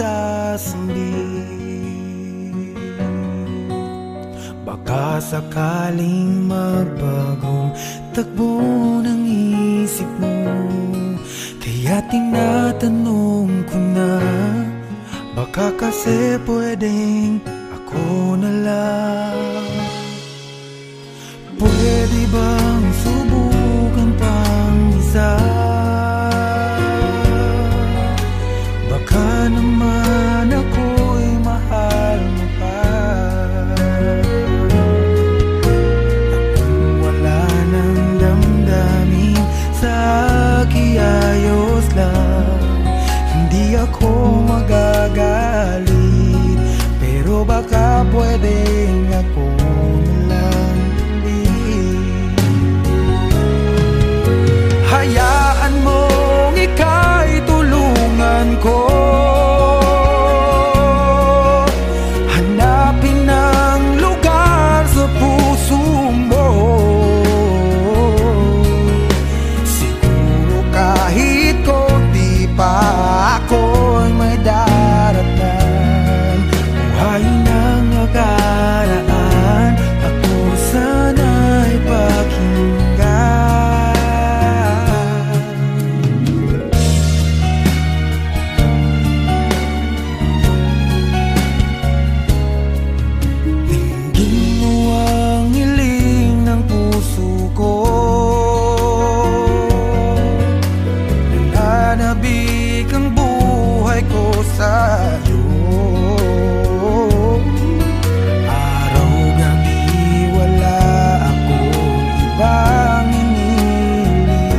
sasambit. Baka sakaling magbagong takbo ng isip mo, kaya tinatanong ko na, baka kasi pwedeng ako na lang. Pwede bang subukan pang isa? Baka naman ako'y mahal mo pa. Kung wala nang damdamin sa kiayos lang, hindi ako magagalit, pero baka pwedeng ako na lang. Hayaan mong ika'y tulungan ko, hanapin ang lugar sa puso mo. Siguro kahit konti pa ako'y may daratan. Buhayin ang nakaraan, ako sana'y pakinggan. Araw-gabi wala akong ibang iniling,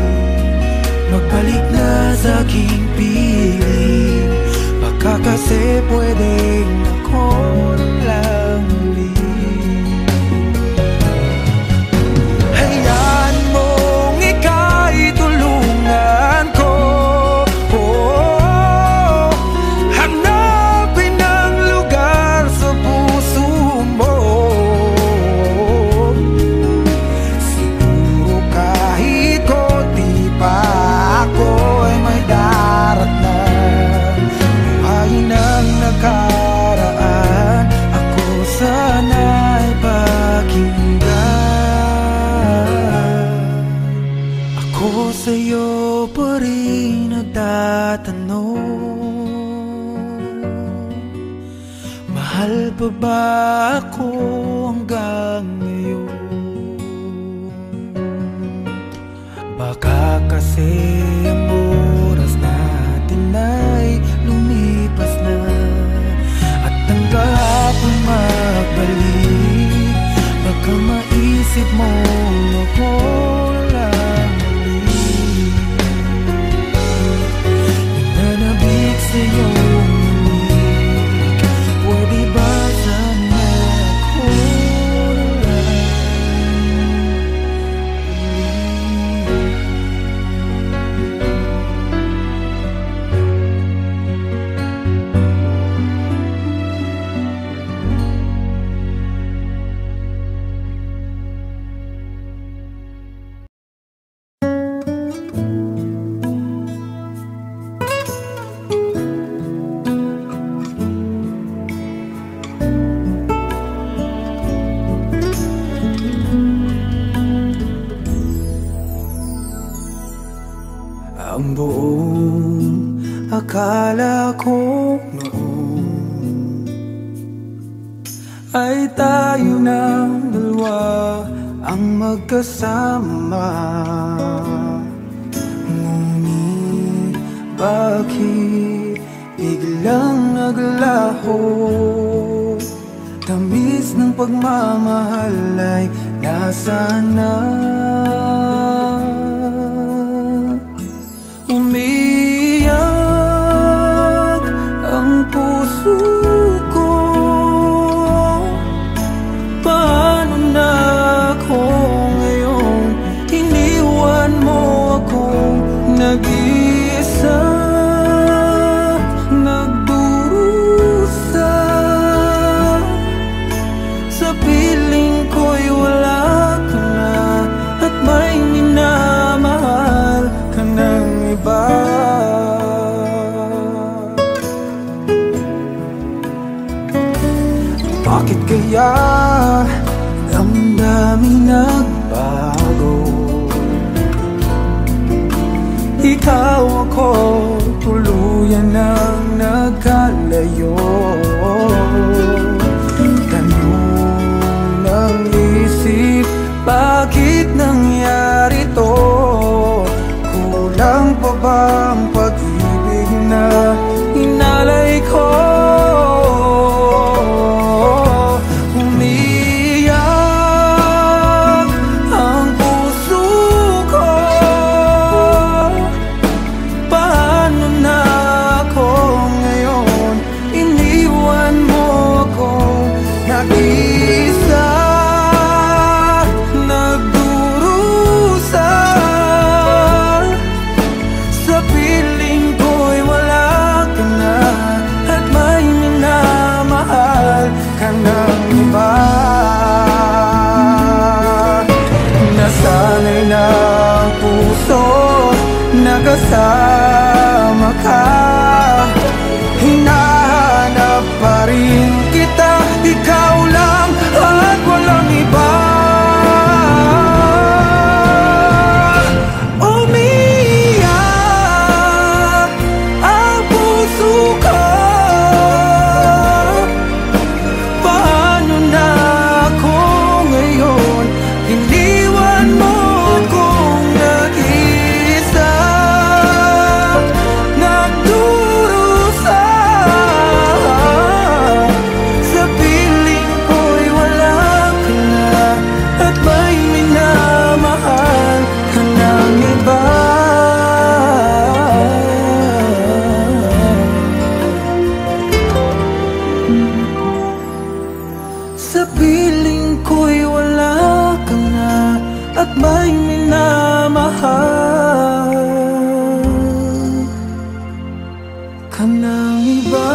magbalik na sa aking piling, baka kasi pwedeng ako lang ulit. Hayaan mong ika'y tulungan ko, nakaraan, ako sana'y pakinggan. Ako sa'yo pa rin nagtatanong, mahal pa ba ako hanggang ngayon? Baka kasi ang oras natin ay lumipas na, at ang kahapon magbalik, baka maisip mo ako lang ulit. Nananabik sa'yo ulit, pwede ba sana ako na lang ang buong akala ko noon ay tayo ng dalawa ang magkasama. Ngunit bakit biglang naglaho? Tamis ng pagmamahal ay nasaan na? Umiyak ang puso ko, paano na ako ngayon? Iniwan mo akong nag-iisa, nagdurusa. Sa piling ko'y wala ka na, at may minamahal ka ng iba. Bakit kaya damdamin nagbago? Ikaw ako, tuluyan nang nagkalayo. Tanong ng isip, bakit nangyari to? Kulang pa bang pag-ibig na inalay ko? Umiyak ang puso ko. Paano na ako ngayon? Iniwan mo ako nag-isa, nagdurusa. Sa piling ko'y wala ka na, at may minamahal ka ng iba. Nasanay na ang puso, nakasama ka. Hinahanap pa rin kita, ikaw lang at walang iba. Umiyak ang puso ko. Paano na ako ngayon? Iniwan mo akong nag-isa, nagdurusa. Sa piling ko'y wala ka na, at may minamahal ka ng iba. Sa piling ko'y wala ka na, at may minamahal ka ng iba.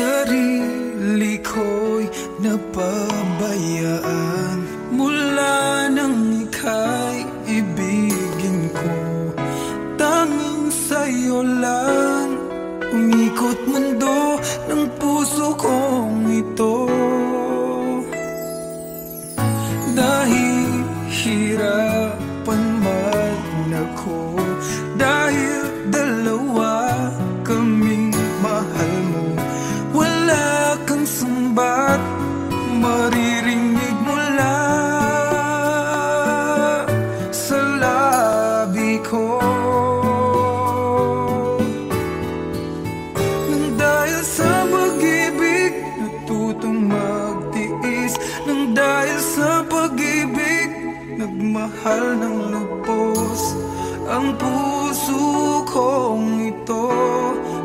Sarili ko'y napabayaan mula nang ika'y ibigin ko. Tanging sa'yo lang umikot mundo ng puso kong ito. Dahil hirapan man ako, dahil dalawa kaming mahal mo. Wala kang sumbat maririnig mula sa labi ko. Nang dahil sa pag-ibig natutong magtiis, nang dahil sa pag-ibig nagmahal ng lubos ang puso kong ito.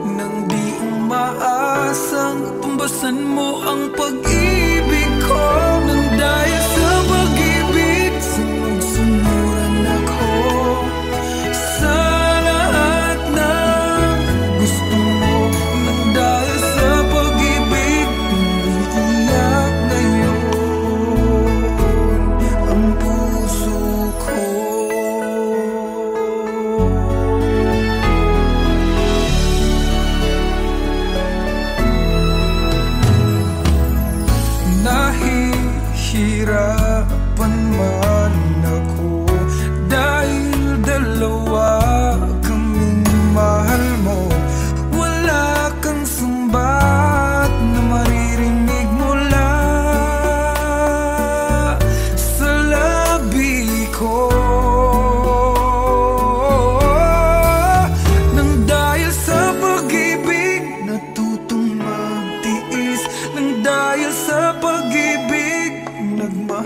Nang di umaasang tumbasan mo ang pag-ibig ko. Nang dahil sa pag-ibig sunod-sunuran ako sa lahat ng gusto mo. Nang dahil sa pag-ibig umiiyak ngayon ang puso ko. Nahihirapan man ako dahil dalawa kaming mahal mo. Wala kang sumbat na maririnig mula sa labi ko. Nang dahil sa pag-ibig natutong magtiis, nang dahil sa pag-ibig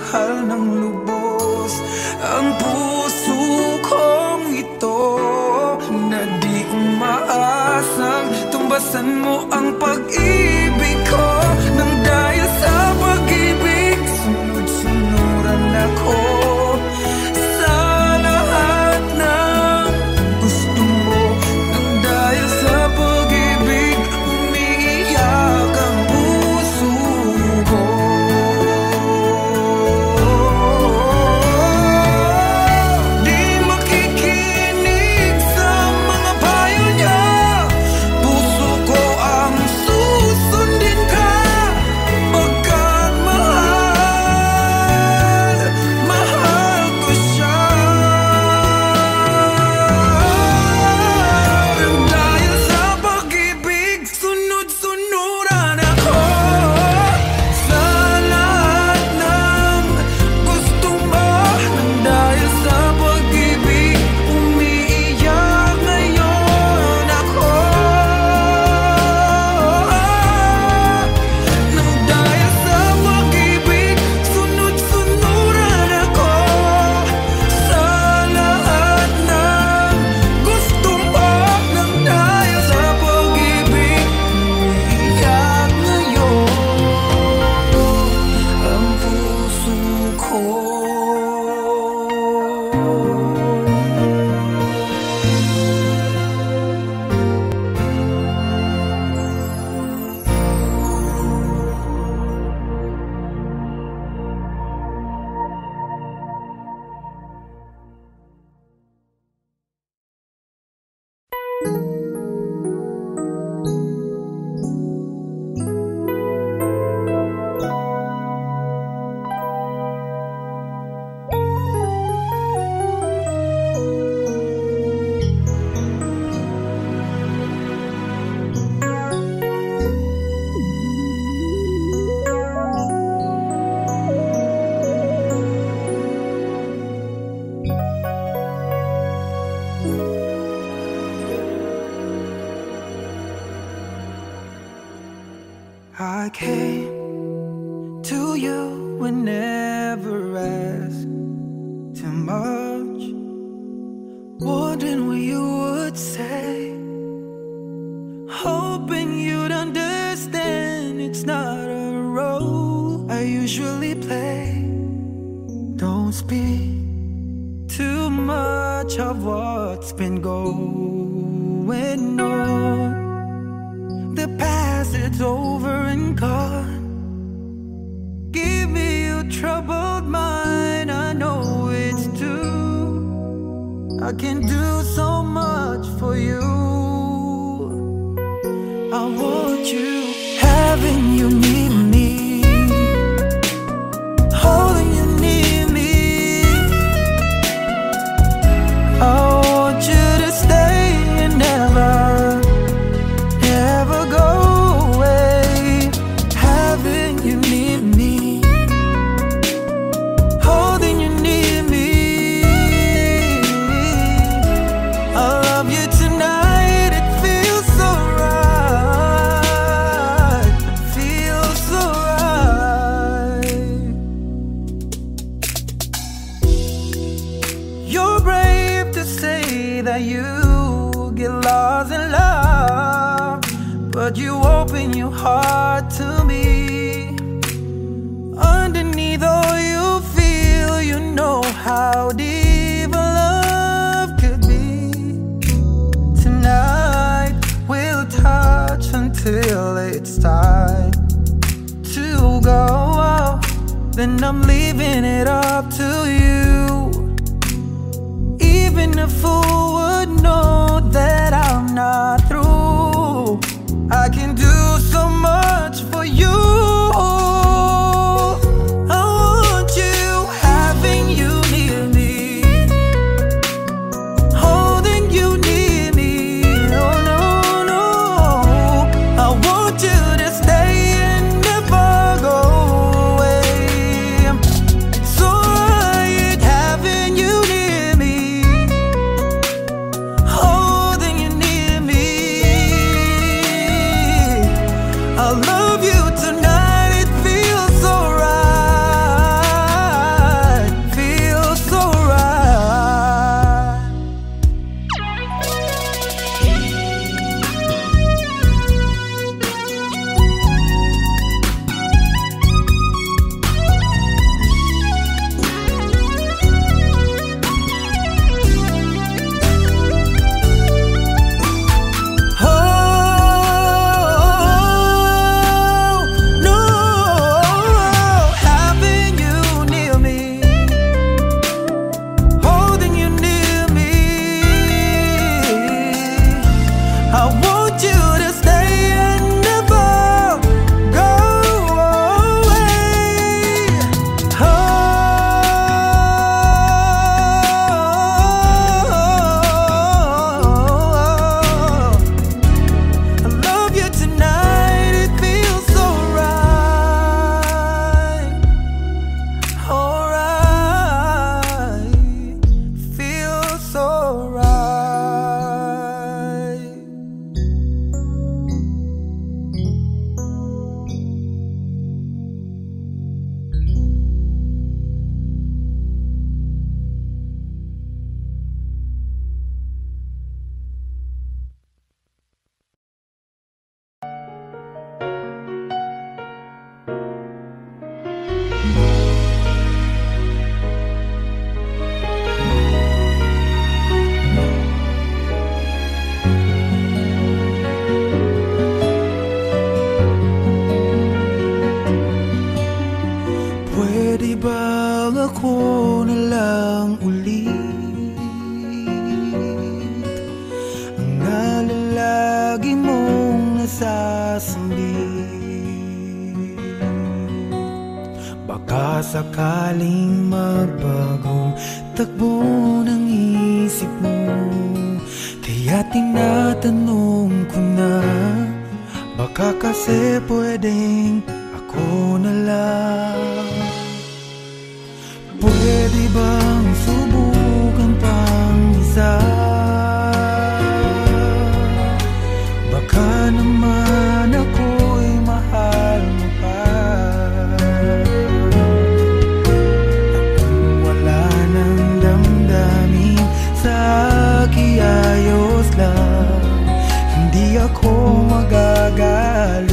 mahal ng lubos ang puso kong ito, na di umaasang tumbasan mo ang pag-ibig ko. Nang dahil sa pag-ibig, sunod-sunuran ako sa lahat ng gusto mo. Nang dahil sa pag-ibig, umiiyak ang puso ko. Di makikinig sa mga payo niya, puso ko ang susundin ka, pagkat mahal, mahal ko siya. Nang dahil sa pag-ibig, sunod-sunuran ako sa lahat ng gusto mo. Nang dahil sa pag-ibig, umiiyak ngayon ako. Nang dahil sa pag-ibig, sunod-sunuran ako sa lahat ng gusto mo. Nang dahil sa pag-ibig, umiiyak ngayon ang puso ko. I came to you and never asked too much, wondering what you would say, hoping you'd understand it's not a role I usually play. Don't speak too much of what's been going on. The past, it's over and gone. Give me your troubled mind, I know it's true. I can do so much for you. I want you, having you near me, holding you near me. I want you to stay and never, never go away. Having you near me, holding you near me. I love you tonight, it feels so right, it feels so right. You're brave to say that you get lost in love, but you open your heart to me. Underneath all you feel, you know how deep a love could be. Tonight we'll touch until it's time to go. Then I'm leaving it up to you. Even a fool would know that I'm not through. I can do so much for you. I want you, having you near me, holding you near me. Oh no, no, I want you to stay and never go away. So right, having you near me, holding you near me. I love you tonight, it feels so right. Baka sakaling magbagong takbo ng isip mo, kaya tinatanong ko na, baka kasi pwedeng ako na lang. Pwede bang subukan pang isa? Baka naman ako'y mahal mo pa. Kung wala nang damdamin sa kiayos lang, hindi ako magagalit,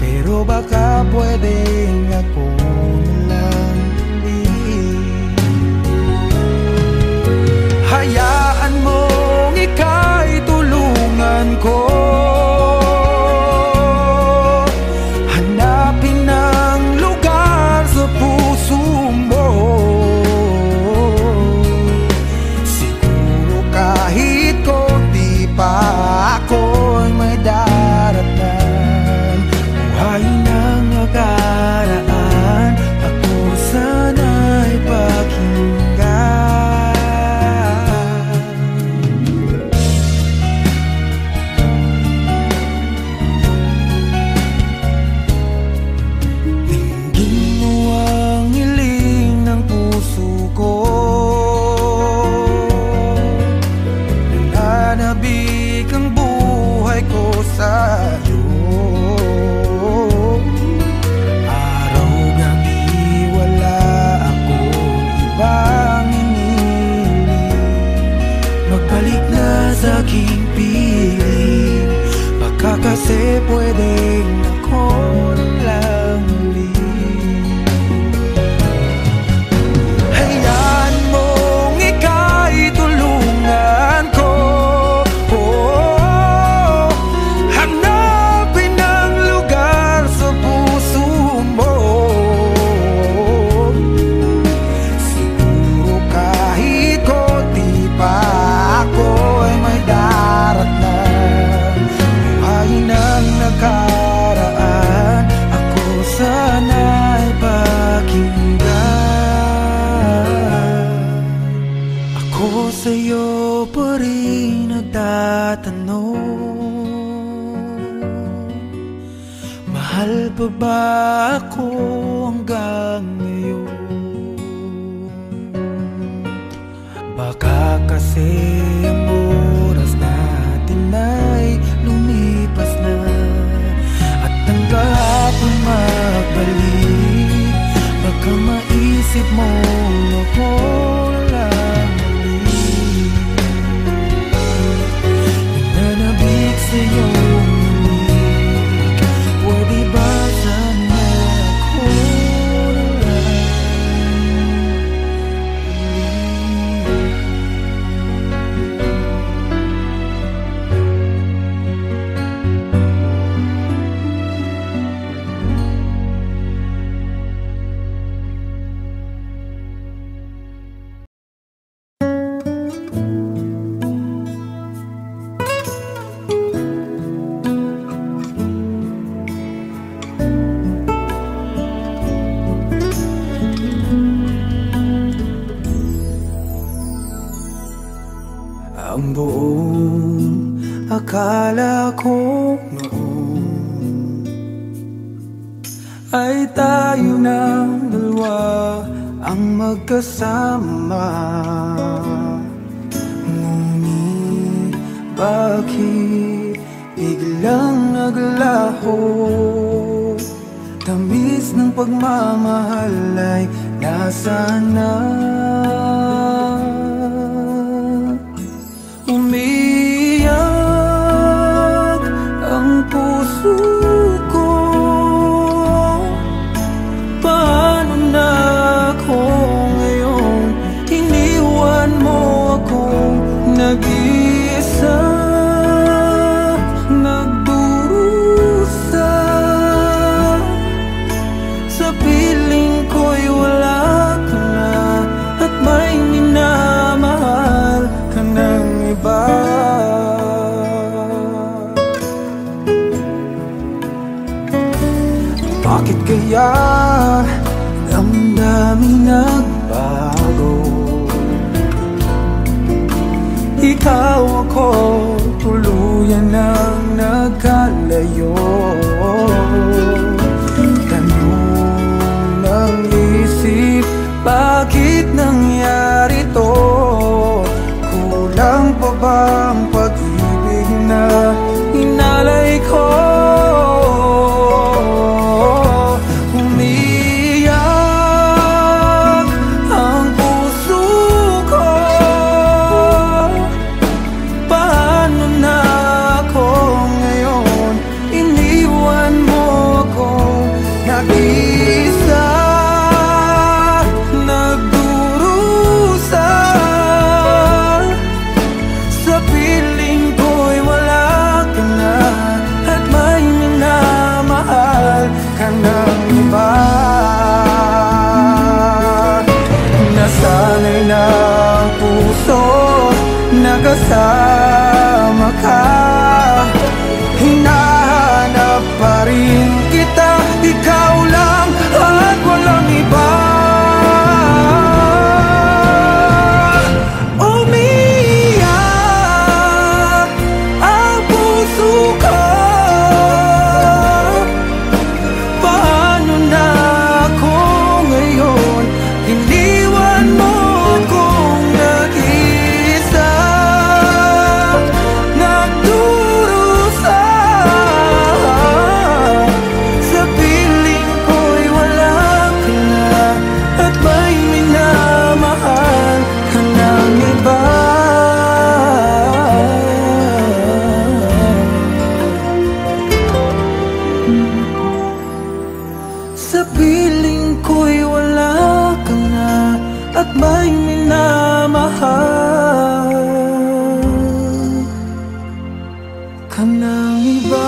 pero baka pwedeng ako na lang. Hayaan mong ika'y tulungan ko, hanapin ang lugar sa puso mo. Siguro kahit konti pa ako'y may daratan. Buhay ng nakaraan, ako sana'y pakinggan. Kasi pwedeng ako lang ulit. Hayaan mong ika'y tulungan ko, hanapin ang lugar sa puso mo. Siguro kahit konti pa ako'y may daratan. Ng nakaraan, ako sana'y pakinggan. Ako sa'yo pa rin nagtatanong, mahal pa ba ako hanggang ngayon? Baka kasi ang oras natin ay lumipas na, at ang kahapon magbalik. Baka maisip mo ako lang ulit, nananabik sa'yo ulit. Pwede ba sana ako na lang ang buong akala ko noon ay tayo ng dalawa ang magkasama. Ngunit bakit biglang naglaho? Tamis ng pagmamahal ay nasaan na? Umiyak ang puso ko, paano na ako ngayon? Iniwan mo akong nag-iisa, nagdurusa. Sa piling ko'y wala ka na, at may minamahal ka ng iba. Bakit kaya Ang dami nagbago. Ikaw ako, tuluyan nang nagkalayo. Tanong ng isip, bakit nangyari to? Kulang pa bang pag-ibig na inalay ko? Nasanay na ang puso, nakasama ka. Hinahanap pa rin kita, ikaw lang at walang iba. Umiyak ang puso ko. Paano na ako ngayon? Iniwan mo kong nag-isa, nagdurusa. Sa piling ko'y wala ka na, at may minamahal ka ng iba. Sa piling ko'y wala ka na, at may minamahal ka ng iba.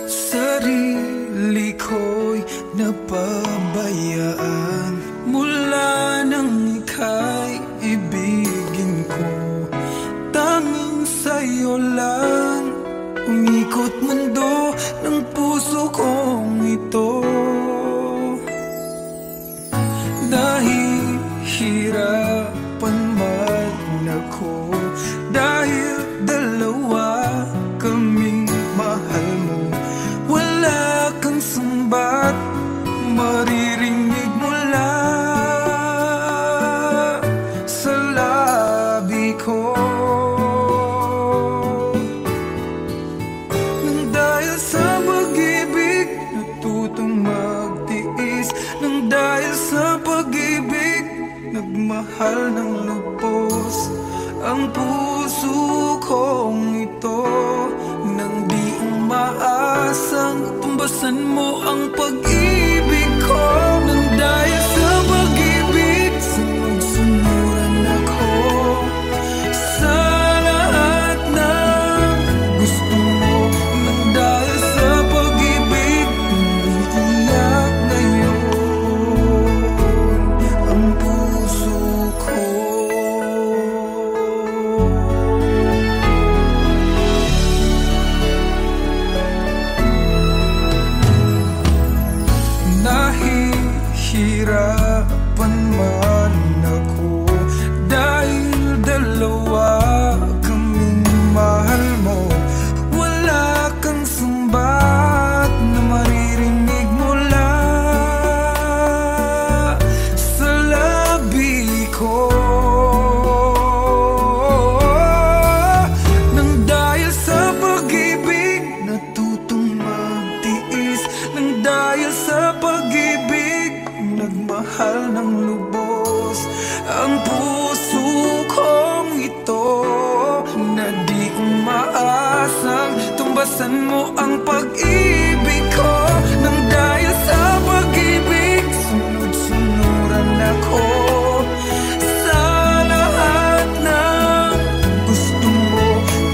Sarili ko'y napabayaan mula nang ika'y ibigin ko. Tanging sa'yo lang umikot mundo ng puso kong ito. Nahihirapan man ako dahil dalawa kaming mahal mo. Wala kang sumbat, maririnig mula sa labi ko. Nang dahil sa pag-ibig, natutong magtiis. Nang dahil sa pag-ibig, nagmahal ng lubos ang puso kong ito. Nang di umaasang tumbasan mo ang pag-ibig ko. Nang dahil sa pag-ibig, sunod-sunuran ako sa lahat ng gusto mo. Nang dahil sa pag-ibig, umiiyak ngayon ang puso ko. Nahihirapan man ako dahil dalawa kaming mahal mo. Wala kang sumbat na maririnig mula sa labi ko. Nang dahil sa pag-ibig, natutong magtiis. Nang dahil sa pag-ibig, nagmahal ng lubos ang pag-ibig ko. Nang dahil sa pag-ibig, sunod-sunuran ako sa lahat ng gusto mo.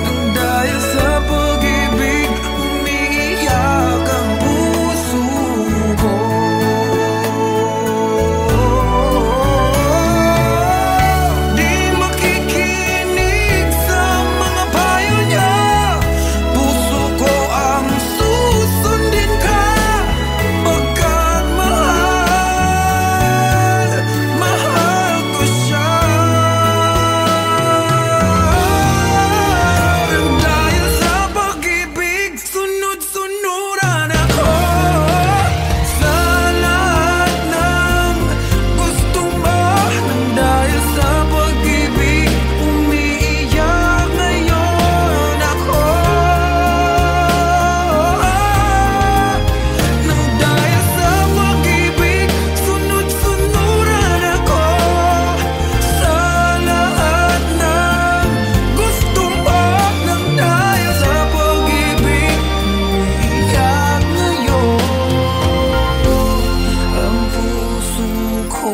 Nang dahil sa pag-ibig, umiiyak ang puso ko. Di makikinig sa mga payo niya. Puso ko ang susundin ka. Pagkat mahal, mahal ko siya. Nang dahil sa pag-ibig, sunod-sunuran ako sa lahat ng gusto mo. Nang dahil sa pag-ibig, umiiyak ngayon ako. Nang dahil sa pag-ibig, sunod-sunuran ako sa lahat ng gusto mo. Nang dahil sa pag-ibig, umiiyak ngayon ang puso ko.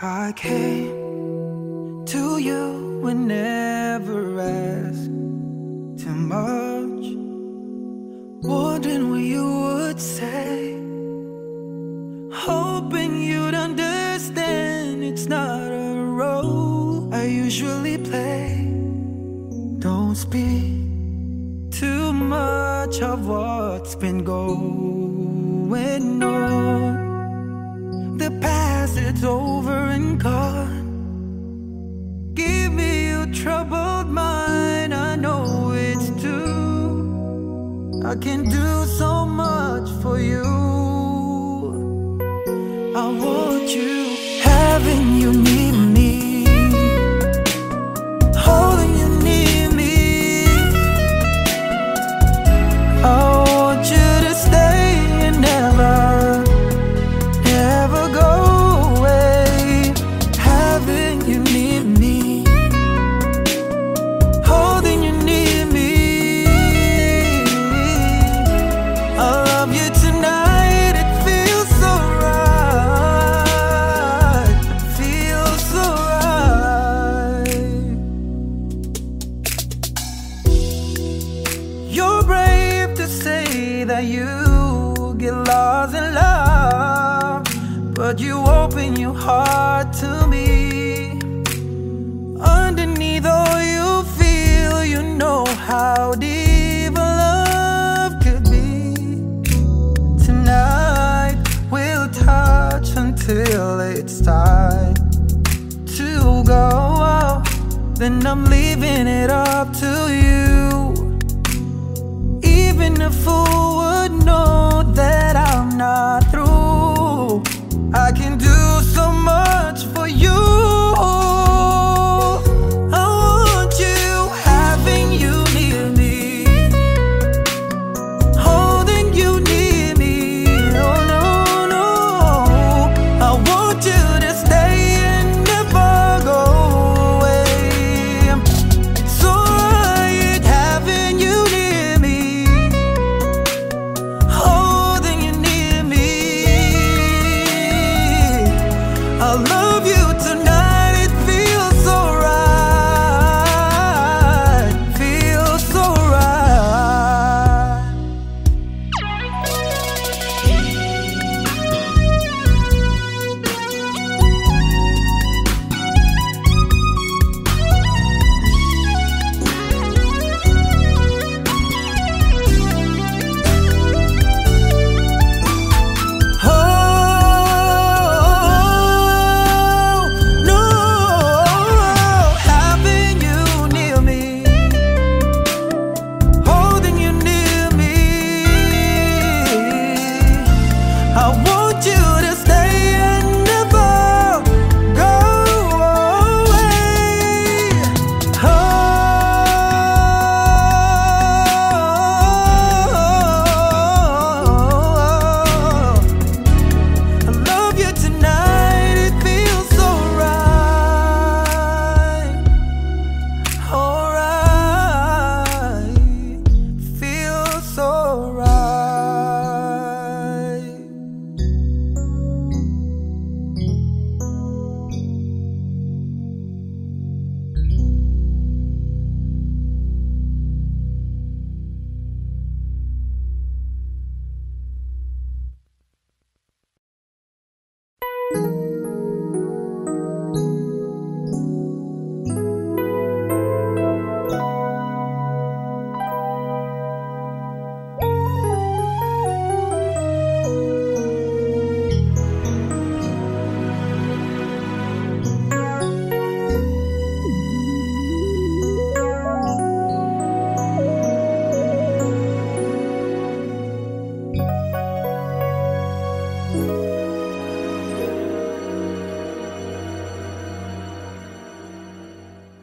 I came to you and never asked too much, wondering what you would say, hoping you'd understand it's not a role I usually play. Don't speak too much of what's been going on. The past, it's over and gone. Give me your troubled mind, I know it's true. I can do so much for you. I want you, having you near me, holding you near me. I want you to stay and never, never go away. Having you near me, holding you near me. I love you tonight, it feels so right, feels so right. You're brave to say that you get lost in love, but you open your heart to me. Underneath all you feel, you know how deep a love could be. Tonight we'll touch until it's time to go out. Then I'm leaving it up to you. Even a fool would know that I'm not through. I can do so much for you. I want you, having you near me, holding you near me. Oh no, no, I want you to stay and never go away. It's alright, having you near me, holding you near me.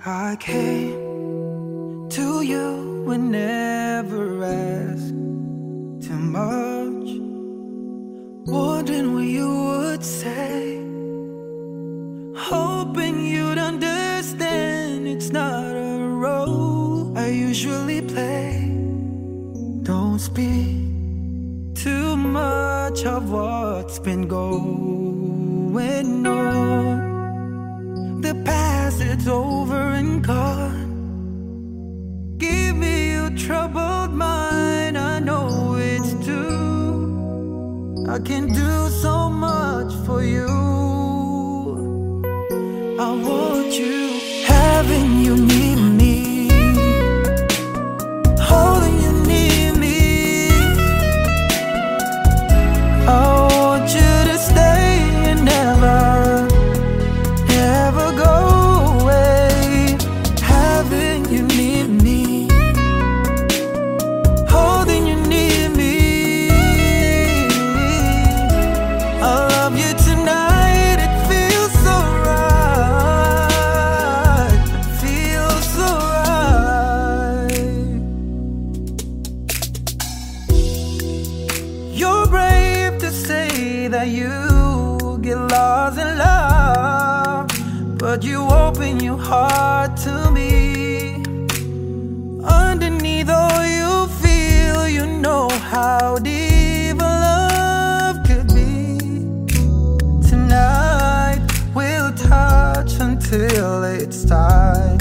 I came to you and never asked too much, wondering what you would say, hoping you'd understand it's not a role I usually play. Don't speak too much of what's been going on. The past, it's over and gone. Give me your troubled mind, I know it's true. I can do so much for you. I want you, having you near me, holding you near me. I want you to stay and never go away. Having you near me, holding you near me. I love you tonight, it feels so right. It feels so right. You're brave to say that you get lost in love, but you open your heart to me. Underneath all you feel, you know how deep a love could be. Tonight we'll touch until it's time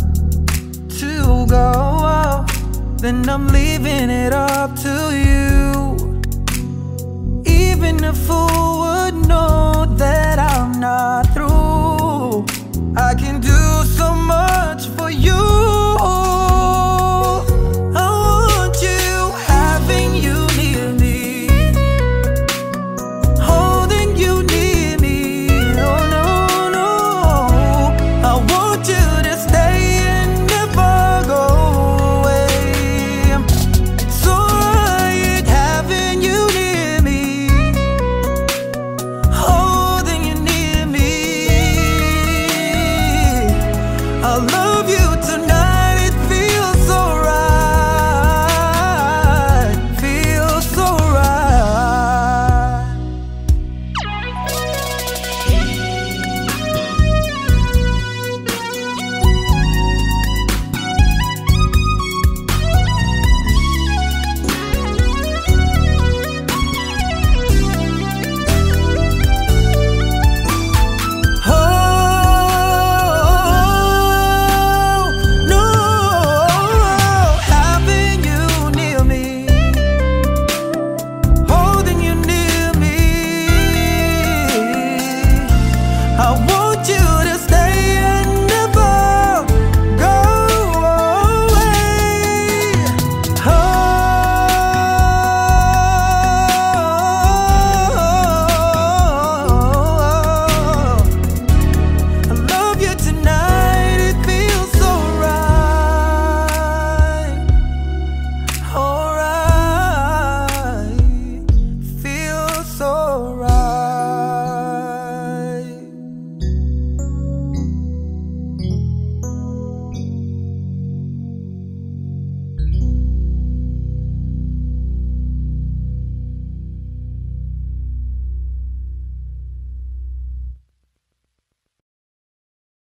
to go out. Then I'm leaving it up to you. Even a fool would know that I'm not through. I can do so much for you. I want you, having you near me, holding you near me. Oh no, no, I want you to stay and never go away. It's alright, having you near me, holding you near me. I love you.